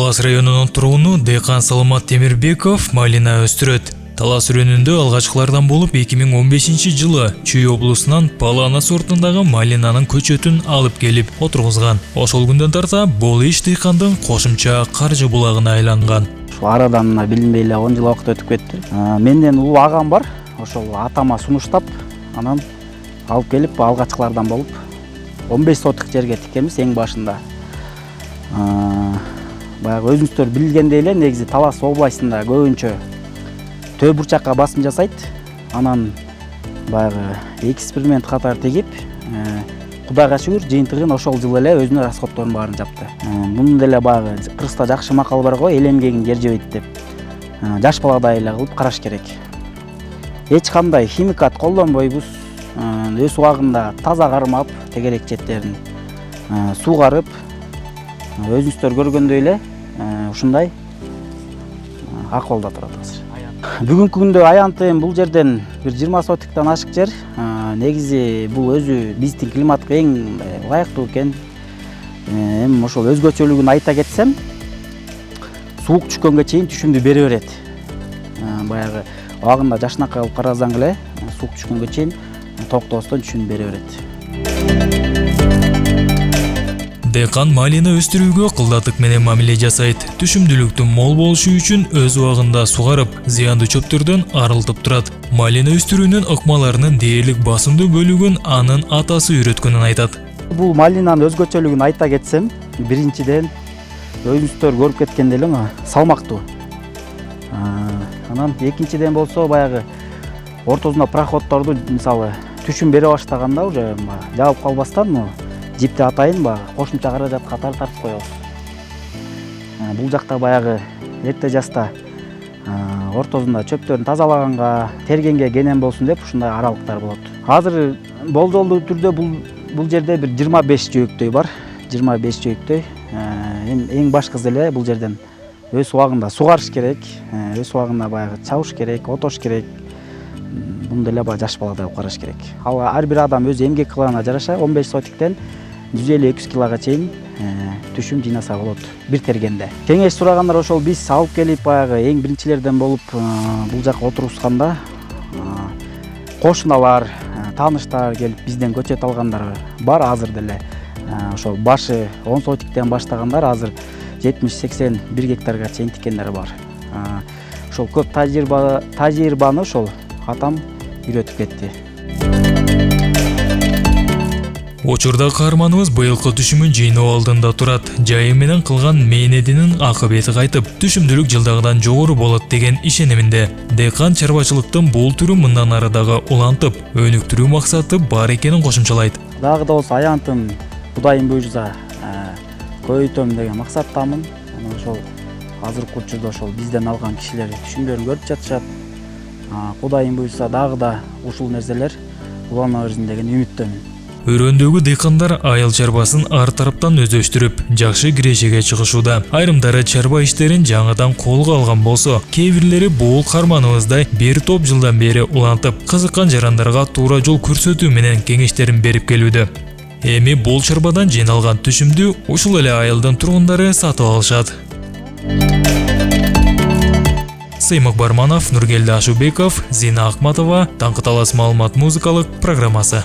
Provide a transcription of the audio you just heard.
Талас районунун тургуну Декан Саламат Темирбеков малина өстүрөт. Талас районунда алгачкылардан болуп 2015-жылы Чүй облусунан Палана сортундагы малинанын көчөтүн алып келип отургузган. Ошол күндөн тарта бул иш дыйкандын кошумча каржы булагына айланган. Арадан мына билинбей эле 10 жыл убакыт өтүп кетти. Менден улуу агам бар. Ошол атама сунуштап, анан алып келип алгачкылардан болуп 15 сотык жерге тиккенбиз эң башында. Баягы өзүңүздөр билгендей эле негизи Талас областында көбүнчө төө бурчакка басым жасайт. Анан баягы эксперимент катары тегип, Кудайга шүгүр жыйынтыгын ошол жылы эле өзүнүн расходторун баарын жапты. Мунун деле баягы кыргызда жакшы макал бар го, эл эмгегин жер жебейт деп. Жаш баладай эле кылып караш керек. Эч кандай химикат колдонбойбуз. Өз убагында таза кармап, тегерек четтерин суугарып, өзүңүздөр көргөндөй эле ушундай акыбалда турат азыр. Бүгүнкү күндө аянтым бул жерден бир 20 сотиктен ашык жер. Негизи бул өзү биздин климатка эң ылайыктуу экен. Эми ошол өзгөчөлүгүн айта кетсем, суук түшкөнгө чейин түшүмдү бере берет. Баягы убагында жашынакай кылып карасаң эле, суук түшкөнгө чейин токтобостон түшүмдү бере берет. Декан малина өстүрүүгө кылдатык менен мамиле жасайт. Түшүмдүүлүктүн мол болушу үчүн өз убагында сугарып, зыяндуу чөптөрдөн арылтып турат. Малина өстүрүүнүн ыкмаларынын дээрлик басымдуу бөлүгүн анын атасы үйрөткөнүн айтат. Бул малинанын өзгөчөлүгүн айта кетсем, биринчиден өзүңүздөр көрүп кеткендей эле салмактуу. Анан экинчиден болсо баягы ортосуна проходторду мисалы түшүм бере баштаганда уже жабып калбастан жипти атайын кошумча каражат катары тартып коебуз. Бул жакта баягы эрте жаста ортосунда чөптөрүн тазалаганга, тергенге кенен болсун деп ушундай аралыктар болот. Азыр болжолдуу түрдө бул жерде бир 25 жөөктөй бар. 25 жөөктөй. Эң башкысы эле бул жерден өз убагында сугарыш керек, өз убагында баягы чабыш керек, отош керек. Муну деле жаш баладай алып караш керек. Ал ар бир адам өз эмгек кылыгына жараша 15 сотиктен 150-200 килога чейин түшүм жыйнаса болот бир тергенде. Кеңеш сурагандар ошол биз алып келип баягы эң биринчилерден болуп бул жакка отургузганда кошуналар, тааныштар келип бизден көчөт алгандар бар азыр деле. Ошол башы 10 сотиктен баштагандар азыр 70-80 1 гектарга чейин тиккендер бар. Ошол көп тажрыйбаны ошол атам үйрөтүп кетти. Учурда каарманыбыз быйылкы түшүмүн жыйноо алдында турат. Жайы менен кылган мээнетинин акыбети кайтып, түшүмдүүлүк жылдагыдан жогору болот деген ишениминде. Декан чарбачылыктын бул түрү мындан ары дагы улантып, өнүктүрүү максаты бар экенин кошумчалайт. Дагы да болсо аянтым Кудайым буйрса көбөйтөм деген максаттамын. Ошол азыркы учурда ошол бизден алган кишилер түшүмдөрүн көрүп жатышат. Кудайым буйрса дагы да ушул нерселер улана берсин деген үмүттөмүн. Өрөөндөгү дыйкандар айыл чарбасын ар тараптан өздөштүрүп, жакшы кирешеге чыгышууда. Айрымдары чарба иштерин жаңыдан колго алган болсо, кээ бирлери бул карманыбыздай бир топ жылдан бери улантып, кызыккан жарандарга туура жол көрсөтүү менен кеңештерин берип келүүдө. Эми бул чарбадан жыйналган түшүмдү ушул эле айылдын тургундары сатып алышат. Сыймык Барманов, Нургелди Ашубеков, Зина Акматова, Таңкы Талас маалымат музыкалык программасы.